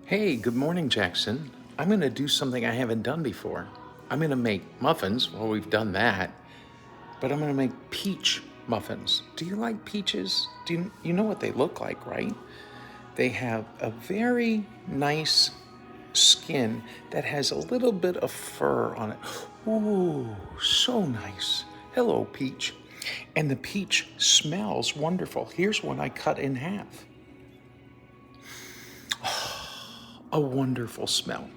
Hey, good morning, Jackson. I'm going to do something I haven't done before. I'm going to make muffins. Well, we've done that, but I'm going to make peach muffins. Do you like peaches? Do you know what they look like, right? They have a very nice skin that has a little bit of fur on it. Ooh, so nice. Hello, peach. And the peach smells wonderful. Here's one I cut in half. A wonderful smell.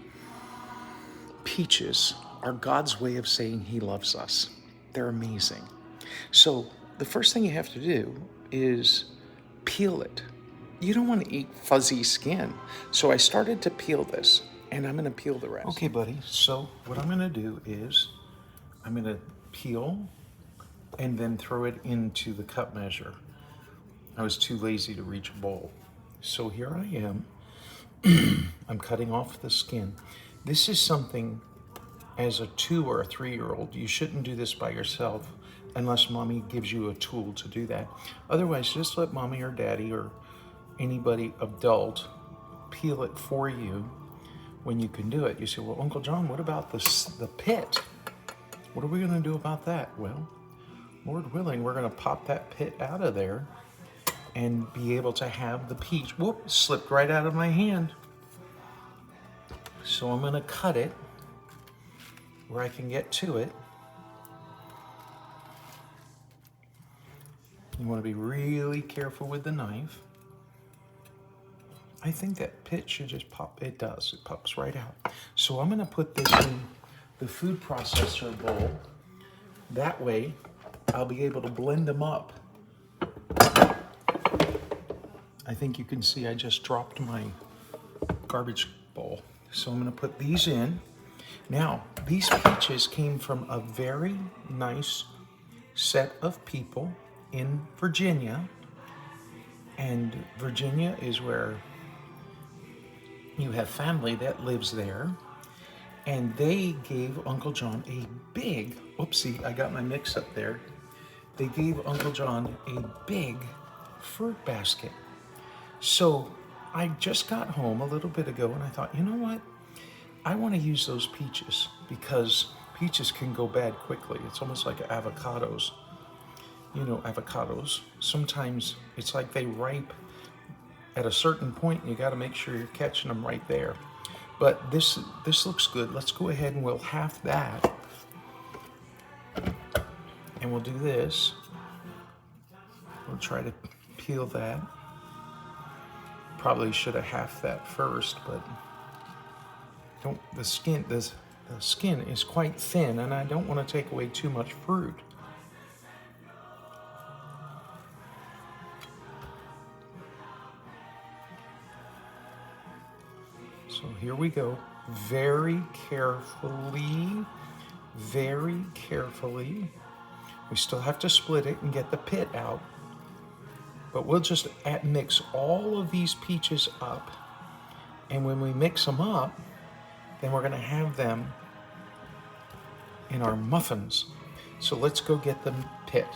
Peaches are God's way of saying He loves us. They're amazing. So, the first thing you have to do is peel it. You don't want to eat fuzzy skin. So, I started to peel this, and I'm going to peel the rest. Okay, buddy. So, what I'm going to do is I'm going to peel and then throw it into the cup measure. I was too lazy to reach a bowl. So, here I am. I'm cutting off the skin. This is something, as a 2 or a 3-year-old, you shouldn't do this by yourself unless mommy gives you a tool to do that. Otherwise, just let mommy or daddy or anybody adult peel it for you when you can do it. You say, well, Uncle John, what about the pit? What are we going to do about that? Well, Lord willing, we're going to pop that pit out of there and be able to have the peach. Whoop, slipped right out of my hand. So I'm going to cut it where I can get to it. You want to be really careful with the knife. I think that pit should just pop. It does. It pops right out. So I'm going to put this in the food processor bowl. That way, I'll be able to blend them up. I think you can see I just dropped my garbage bowl. So I'm going to put these in. Now, these peaches came from a very nice set of people in Virginia. And Virginia is where you have family that lives there. And they gave Uncle John a big, oopsie, I got my mix up there. They gave Uncle John a big fruit basket. So I just got home a little bit ago and I thought, you know what? I want to use those peaches because peaches can go bad quickly. It's almost like avocados. You know, avocados, sometimes it's like they ripe at a certain point and you got to make sure you're catching them right there. But this looks good. Let's go ahead and we'll half that. And we'll do this. We'll try to peel that. Probably should have halved that first, but the skin is quite thin and I don't want to take away too much fruit. So here we go. Very carefully. We still have to split it and get the pit out. But we'll just mix all of these peaches up. And when we mix them up, then we're going to have them in our muffins. So let's go get the pit.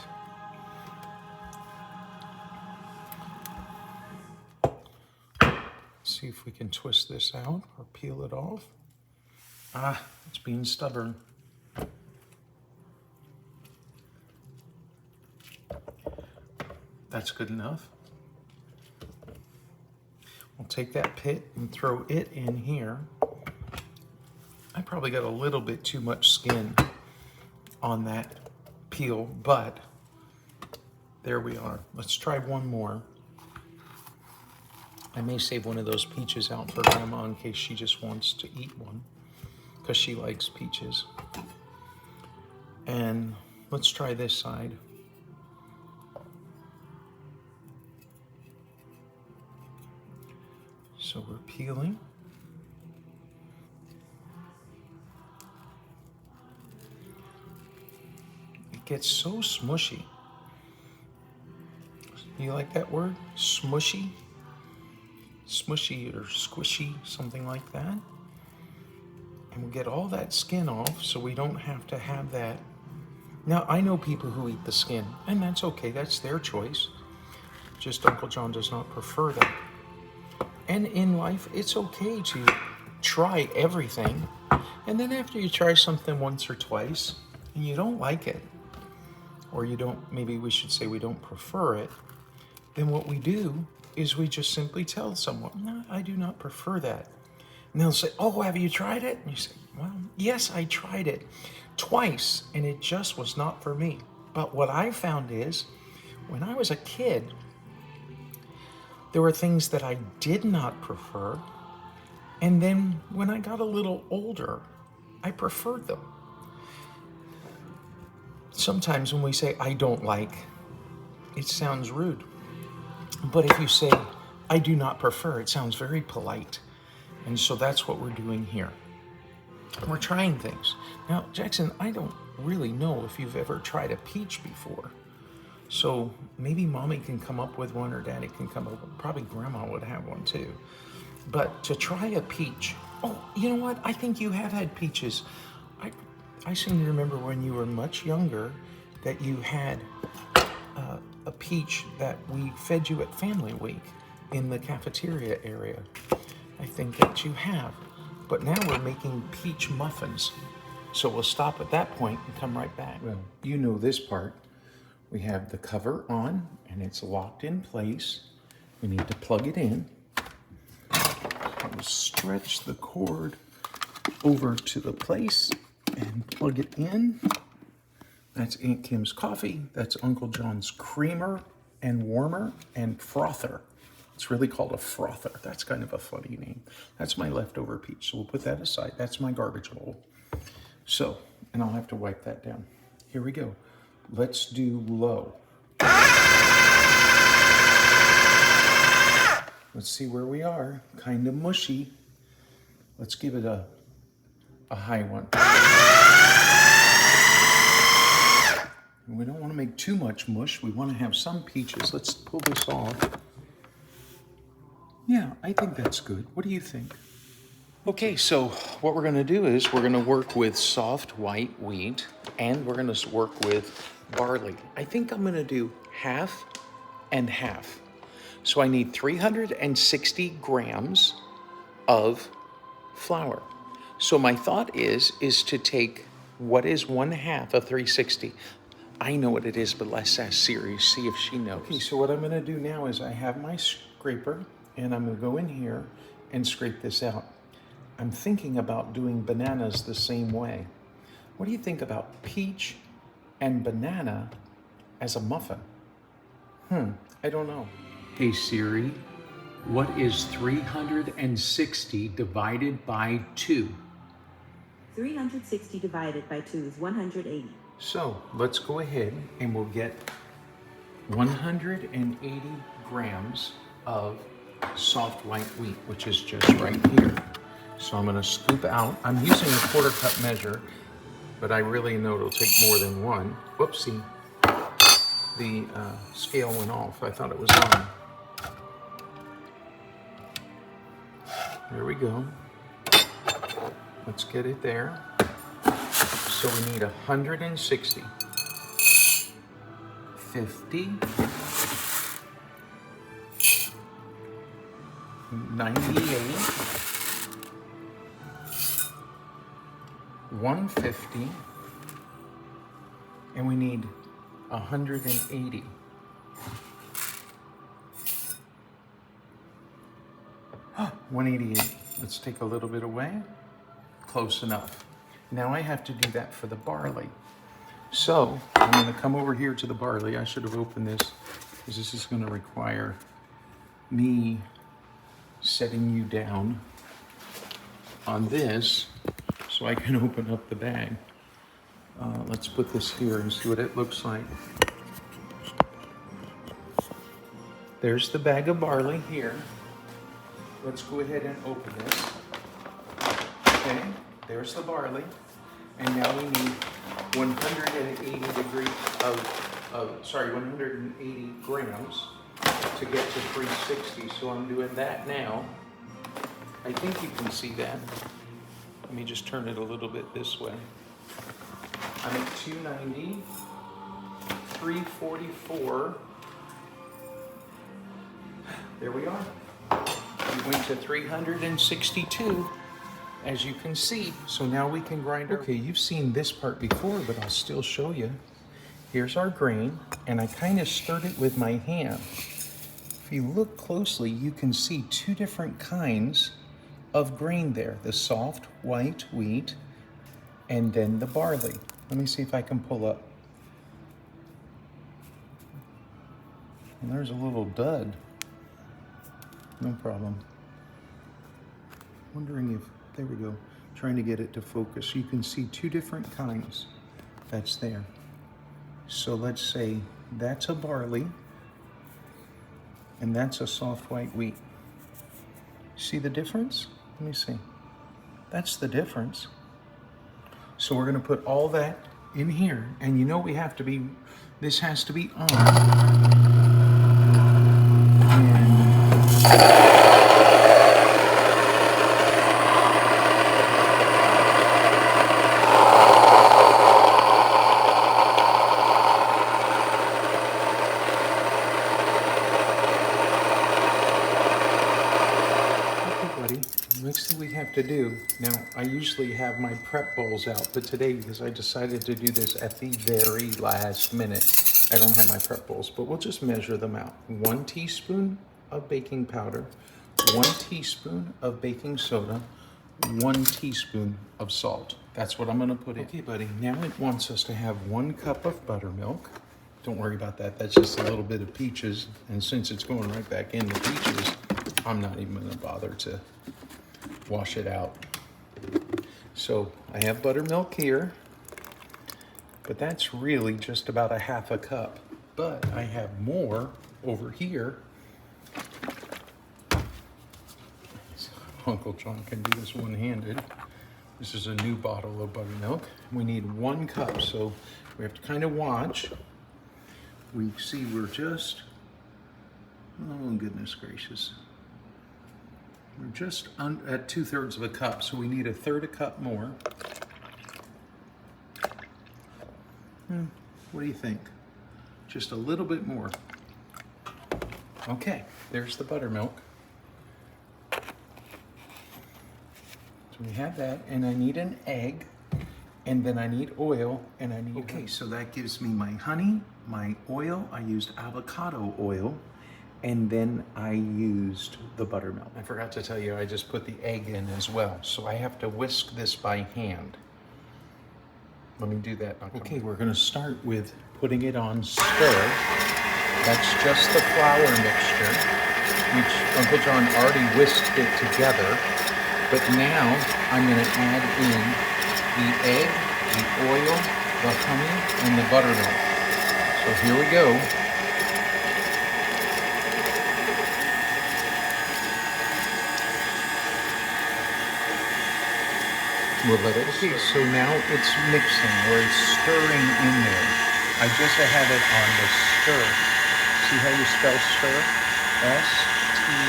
See if we can twist this out or peel it off. Ah, it's being stubborn. That's good enough. We'll take that pit and throw it in here. I probably got a little bit too much skin on that peel, but there we are. Let's try one more. I may save one of those peaches out for Grandma in case she just wants to eat one, because she likes peaches. And let's try this side. So we're peeling. It gets so smushy. You like that word? Smushy? Smushy or squishy, something like that. And we'll get all that skin off so we don't have to have that. Now, I know people who eat the skin, and that's okay. That's their choice. Just Uncle John does not prefer that. And in life, it's okay to try everything. And then after you try something once or twice and you don't like it, or you don't, maybe we should say we don't prefer it, then what we do is we just simply tell someone, no, I do not prefer that. And they'll say, oh, have you tried it? And you say, well, yes, I tried it twice and it just was not for me. But what I found is when I was a kid, there were things that I did not prefer. And then when I got a little older, I preferred them. Sometimes when we say, I don't like, it sounds rude. But if you say, I do not prefer, it sounds very polite. And so that's what we're doing here. We're trying things. Now, Jackson, I don't really know if you've ever tried a peach before. So maybe Mommy can come up with one or Daddy can come up with, probably Grandma would have one too. But to try a peach, oh, you know what? I think you have had peaches. I seem to remember when you were much younger that you had a peach that we fed you at Family Week in the cafeteria area. I think that you have. But now we're making peach muffins. So we'll stop at that point and come right back. Well, you know this part. We have the cover on and it's locked in place. We need to plug it in. We'll stretch the cord over to the place and plug it in. That's Aunt Kim's coffee. That's Uncle John's creamer and warmer and frother. It's really called a frother. That's kind of a funny name. That's my leftover peach, so we'll put that aside. That's my garbage bowl. So, and I'll have to wipe that down. Here we go. Let's do low. Let's see where we are. Kind of mushy. Let's give it a high one. We don't want to make too much mush. We want to have some peaches. Let's pull this off. Yeah, I think that's good. What do you think? Okay, so what we're going to do is we're going to work with soft white wheat and we're going to work with barley. I think I'm going to do half and half. So I need 360 grams of flour. So my thought is to take what is 1/2 of 360. I know what it is, but let's ask Siri, see if she knows. Okay, so what I'm going to do now is I have my scraper and I'm going to go in here and scrape this out. I'm thinking about doing bananas the same way. What do you think about peach and banana as a muffin? I don't know. Hey Siri, what is 360 divided by 2? 360 divided by 2 is 180. So let's go ahead and we'll get 180 grams of soft white wheat, which is just right here. So I'm going to scoop out. I'm using a 1/4 cup measure, but I really know it'll take more than one. Whoopsie. The scale went off. I thought it was on. There we go. Let's get it there. So we need 160, 50, 98, 150, and we need 180. Oh, 188. Let's take a little bit away. Close enough. Now I have to do that for the barley. So I'm going to come over here to the barley. I should have opened this because this is going to require me setting you down on this so I can open up the bag. Let's put this here and see what it looks like. There's the bag of barley here. Let's go ahead and open this. Okay, there's the barley. And now we need 180 grams to get to 360. So I'm doing that now. I think you can see that. Let me just turn it a little bit this way. I'm at 290, 344. There we are. It went to 362, as you can see. So now we can grind our... Okay, you've seen this part before, but I'll still show you. Here's our grain, and I kind of stirred it with my hand. If you look closely, you can see two different kinds of grain there. The soft white wheat, and then the barley. Let me see if I can pull up. And there's a little dud. No problem. Wondering if, there we go. Trying to get it to focus. You can see two different kinds that's there. So let's say that's a barley and that's a soft white wheat. See the difference? Let me see. That's the difference. So we're gonna put all that in here, and you know we have to be, this has to be on. Next thing we have to do, now I usually have my prep bowls out, but today, because I decided to do this at the very last minute, I don't have my prep bowls, but we'll just measure them out. 1 teaspoon of baking powder, 1 teaspoon of baking soda, 1 teaspoon of salt. That's what I'm gonna put in. Okay, buddy, now it wants us to have 1 cup of buttermilk. Don't worry about that, that's just a little bit of peaches, and since it's going right back into peaches, I'm not even gonna bother to wash it out. So I have buttermilk here, but that's really just about a 1/2 cup. But I have more over here. So Uncle John can do this one-handed. This is a new bottle of buttermilk. We need 1 cup, so we have to kind of watch. We see we're just, oh goodness gracious. We're just at 2/3 of a cup, so we need a 1/3 a cup more. What do you think? Just a little bit more. Okay, there's the buttermilk. So we have that, and I need an egg, and then I need oil, and I need... Okay, so that gives me my honey, my oil. I used avocado oil. And then I used the buttermilk. I forgot to tell you, I just put the egg in as well. So I have to whisk this by hand. Let me do that. Okay, we're gonna start with putting it on stir. That's just the flour mixture, which Uncle John already whisked it together. But now I'm gonna add in the egg, the oil, the honey, and the buttermilk. So here we go. We'll let it see. So now it's mixing, or it's stirring in there. I just had it on the stir. See how you spell stir? S-T-I-R.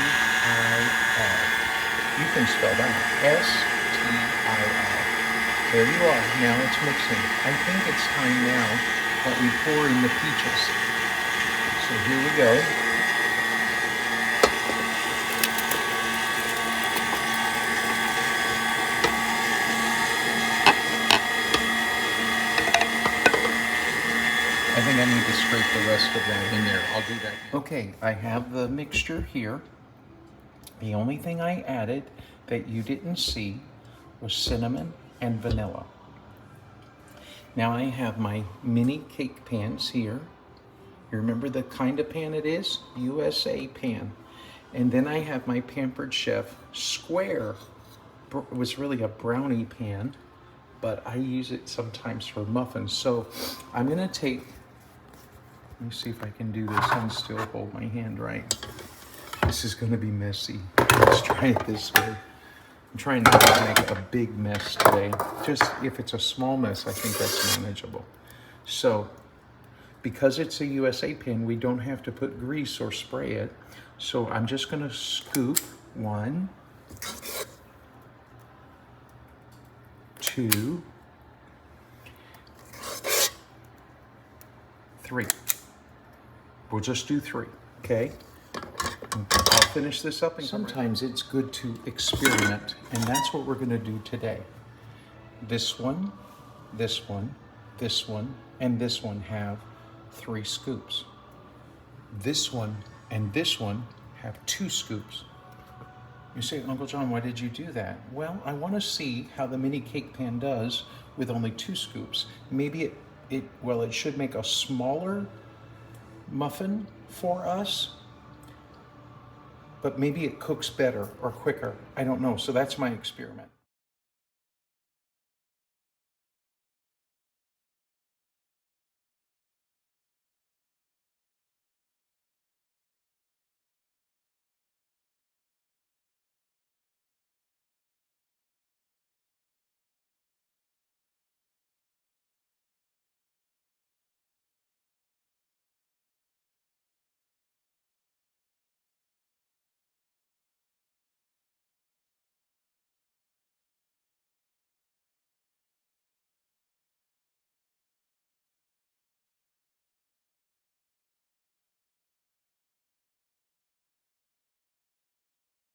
You can spell that. S-T-I-R. There you are. Now it's mixing. I think it's time now that we pour in the peaches. So here we go. I think I need to scrape the rest of that in there. I'll do that. Okay, I have the mixture here. The only thing I added that you didn't see was cinnamon and vanilla. Now I have my mini cake pans here. You remember the kind of pan it is? USA pan. And then I have my Pampered Chef square. It was really a brownie pan, but I use it sometimes for muffins. So I'm gonna take, let me see if I can do this and still hold my hand right. This is gonna be messy. Let's try it this way. I'm trying not to make a big mess today. Just if it's a small mess, I think that's manageable. So, because it's a USA pan, we don't have to put grease or spray it. So I'm just gonna scoop 1, 2, 3. We'll just do 3, okay? I'll finish this up and come right Sometimes it's good to experiment, and that's what we're going to do today. This one, this one, this one, and this one have 3 scoops. This one and this one have 2 scoops. You say, Uncle John, why did you do that? Well, I want to see how the mini cake pan does with only 2 scoops. Maybe it should make a smaller muffin for us, but maybe it cooks better or quicker. I don't know. So that's my experiment.